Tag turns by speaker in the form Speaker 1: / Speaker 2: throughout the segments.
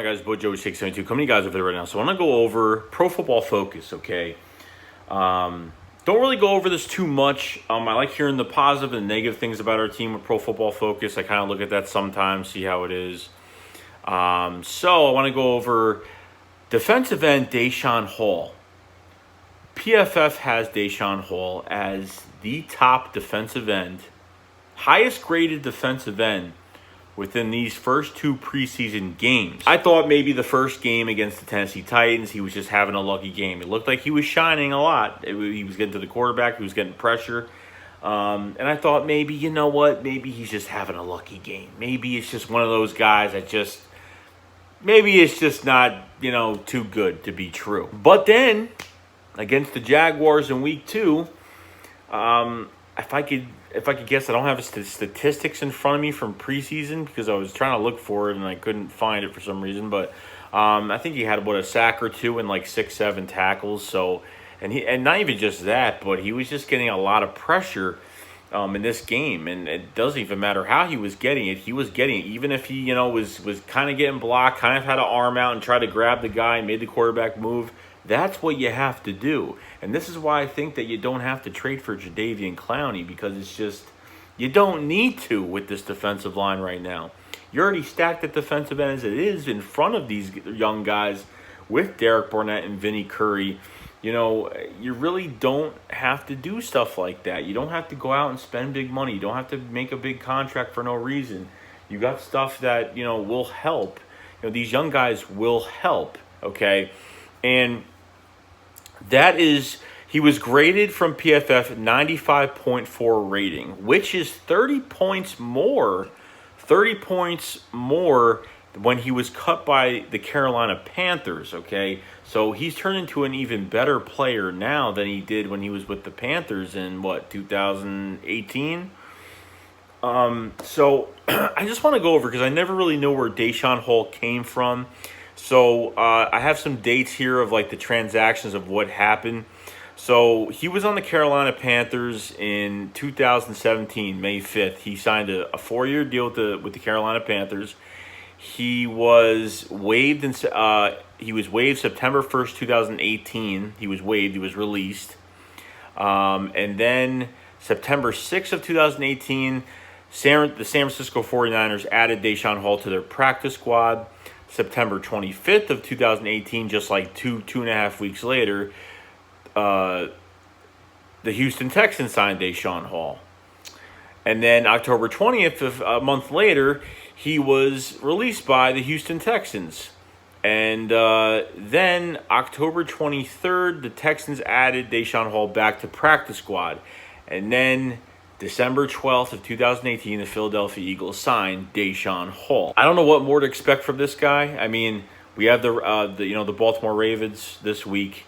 Speaker 1: on, guys? Bo Joey 672 coming to you guys over there right now. So I want to go over Pro Football Focus, okay? Don't really go over this too much. I like hearing the positive and negative things about our team with Pro Football Focus. I kind of look at that sometimes, see how it is. So I want to go over defensive end Daeshon Hall. PFF has Daeshon Hall as the top defensive end, highest graded defensive end within these first two preseason games. I thought maybe the first game against the Tennessee Titans, he was just having a lucky game. It looked like he was shining a lot. He was getting to the quarterback. He was getting pressure. And I thought maybe, you know what, maybe he's just having a lucky game. Maybe it's just one of those guys that just, maybe it's just not, too good to be true. But then, against the Jaguars in week 2, if I could guess, I don't have the statistics in front of me from preseason because I was trying to look for it and I couldn't find it for some reason. But I think he had a sack or two and like 6-7 tackles. So and not even just that, but he was just getting a lot of pressure in this game. And it doesn't even matter how he was getting it. He was getting it, even if he was kind of getting blocked, kind of had an arm out and tried to grab the guy and made the quarterback move. That's what you have to do. And this is why I think that you don't have to trade for Jadeveon Clowney, because it's just, you don't need to with this defensive line right now. You're already stacked at defensive end as it is in front of these young guys with Derek Barnett and Vinny Curry. You really don't have to do stuff like that. You don't have to go out and spend big money. You don't have to make a big contract for no reason. You got stuff that, will help. These young guys will help, okay? And that is, he was graded from PFF 95.4 rating, which is 30 points more when he was cut by the Carolina Panthers, okay? So he's turned into an even better player now than he did when he was with the Panthers in, 2018? So I just want to go over, because I never really know where Daeshon Hall came from. So I have some dates here of the transactions of what happened. So he was on the Carolina Panthers in 2017, May 5th. He signed a 4-year deal with the Carolina Panthers. He was waived September 1st, 2018. He was waived. He was released. And then September 6th of 2018, the San Francisco 49ers added Daeshon Hall to their practice squad. September 25th of 2018, just like two and a half weeks later, the Houston Texans signed Daeshon Hall. And then October 20th, of a month later, he was released by the Houston Texans. And then October 23rd, the Texans added Daeshon Hall back to practice squad. And then December 12th of 2018, the Philadelphia Eagles signed Daeshon Hall. I don't know what more to expect from this guy. I mean, we have the Baltimore Ravens this week,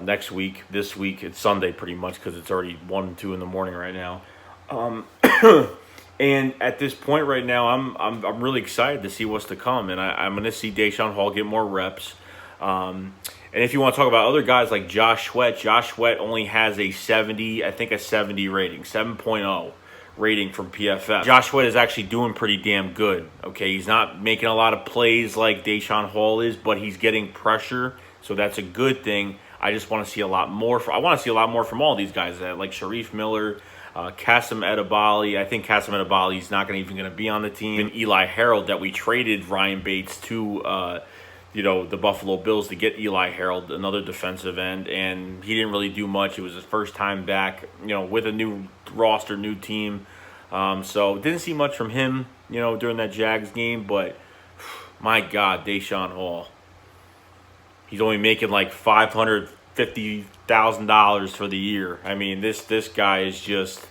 Speaker 1: next week, this week. It's Sunday pretty much because it's already 1 and 2 in the morning right now. And at this point right now, I'm really excited to see what's to come, and I'm going to see Daeshon Hall get more reps. And if you want to talk about other guys like Josh Sweat only has a 70 rating, 7.0 rating from PFF. Josh Sweat is actually doing pretty damn good, okay? He's not making a lot of plays like Daeshon Hall is, but he's getting pressure, so that's a good thing. I just want to see a lot more. I want to see a lot more from all these guys, like Sharif Miller, Kasim Edebali. I think Kasim Edebali is not even going to be on the team. And Eli Harold, that we traded Ryan Bates to the Buffalo Bills to get Eli Harold, another defensive end, and he didn't really do much. It was his first time back, with a new roster, new team. So didn't see much from him, during that Jags game, but my God, Daeshon Hall. He's only making like $550,000 for the year. I mean, this guy is just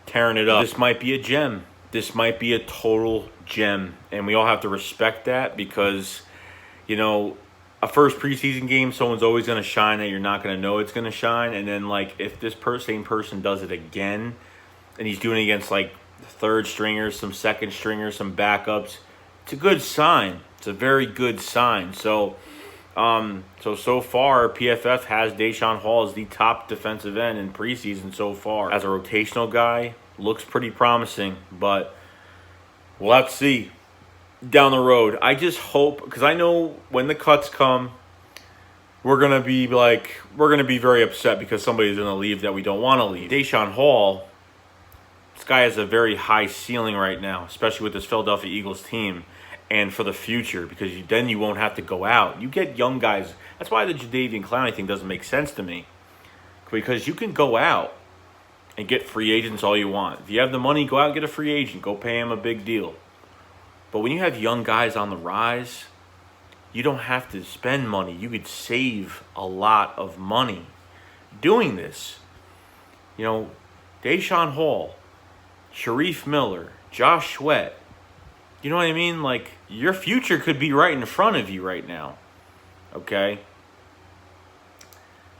Speaker 1: tearing it up. This might be a gem. This might be a total gem, and we all have to respect that because a first preseason game, someone's always going to shine that you're not going to know it's going to shine. And then, if this same person does it again, and he's doing it against, third stringers, some second stringers, some backups, it's a good sign. It's a very good sign. So far, PFF has Daeshon Hall as the top defensive end in preseason so far. As a rotational guy, looks pretty promising, but we'll have to see. down the road. I just hope, because I know when the cuts come, we're going to be very upset because somebody's going to leave that we don't want to leave. Daeshon Hall, this guy has a very high ceiling right now, especially with this Philadelphia Eagles team, and for the future, because then you won't have to go out. You get young guys. That's why the Jadeveon Clowney thing doesn't make sense to me, because you can go out and get free agents all you want. If you have the money, go out and get a free agent. Go pay him a big deal. But when you have young guys on the rise, you don't have to spend money. You could save a lot of money doing this. You know, Daeshon Hall, Sharif Miller, Josh Sweat. You know what I mean? Like, your future could be right in front of you right now. Okay?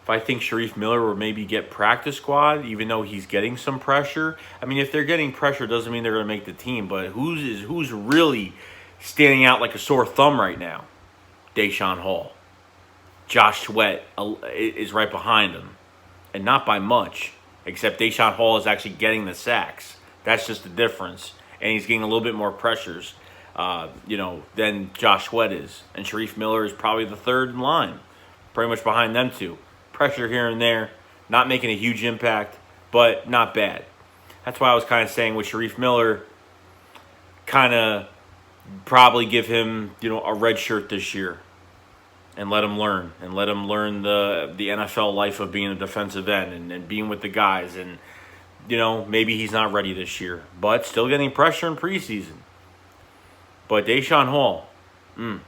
Speaker 1: If I think Sharif Miller will maybe get practice squad, even though he's getting some pressure. I mean, if they're getting pressure, doesn't mean they're going to make the team. But who's really standing out like a sore thumb right now? Daeshon Hall. Josh Sweat is right behind him. And not by much. Except Daeshon Hall is actually getting the sacks. That's just the difference. And he's getting a little bit more pressures, than Josh Sweat is. And Sharif Miller is probably the third in line. Pretty much behind them two. Pressure here and there. Not making a huge impact, but not bad. That's why I was kind of saying with Sharif Miller, kind of probably give him, a red shirt this year. And let him learn. And let him learn the NFL life of being a defensive end and being with the guys. And, maybe he's not ready this year. But still getting pressure in preseason. But Daeshon Hall, the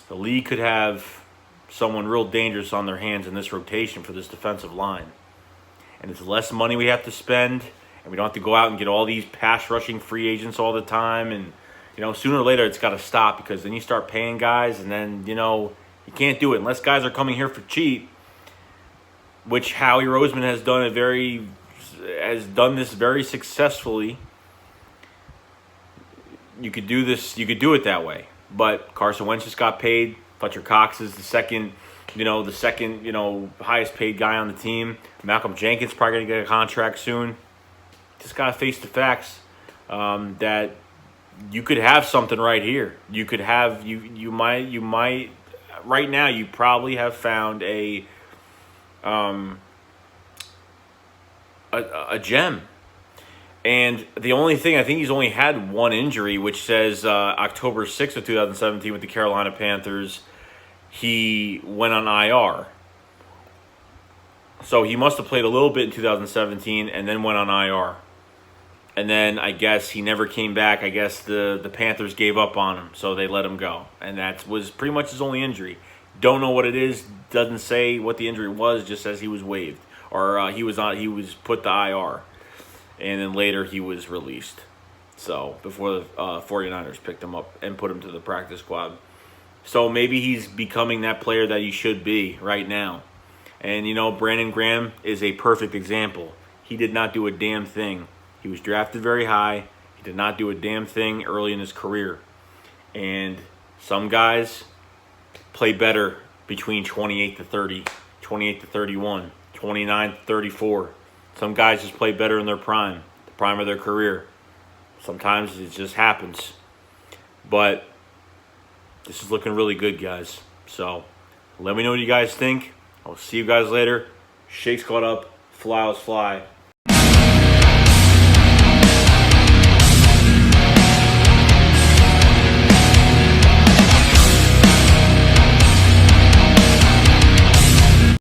Speaker 1: league could have someone real dangerous on their hands in this rotation for this defensive line. And it's less money we have to spend, and we don't have to go out and get all these pass-rushing free agents all the time. And, sooner or later it's got to stop, because then you start paying guys, and then, you can't do it. Unless guys are coming here for cheap, which Howie Roseman has done this very successfully. You could do it that way. But Carson Wentz just got paid. Fletcher Cox is the second highest paid guy on the team. Malcolm Jenkins probably going to get a contract soon. Just got to face the facts that you could have something right here. You could have you might right now you probably have found a gem. And the only thing, I think he's only had one injury, which says October 6th of 2017 with the Carolina Panthers, he went on IR. So he must have played a little bit in 2017 and then went on IR. And then I guess he never came back. I guess the Panthers gave up on him, so they let him go. And that was pretty much his only injury. Don't know what it is. Doesn't say what the injury was. Just says he was waived, or he was put to IR. And then later he was released. So before the 49ers picked him up and put him to the practice squad. So maybe he's becoming that player that he should be right now. And, Brandon Graham is a perfect example. He did not do a damn thing. He was drafted very high. He did not do a damn thing early in his career. And some guys play better between 28 to 30, 28 to 31, 29 to 34. Some guys just play better in their prime, the prime of their career. Sometimes it just happens. But this is looking really good, guys. So let me know what you guys think. I'll see you guys later. Shakes caught up. Fly, fly.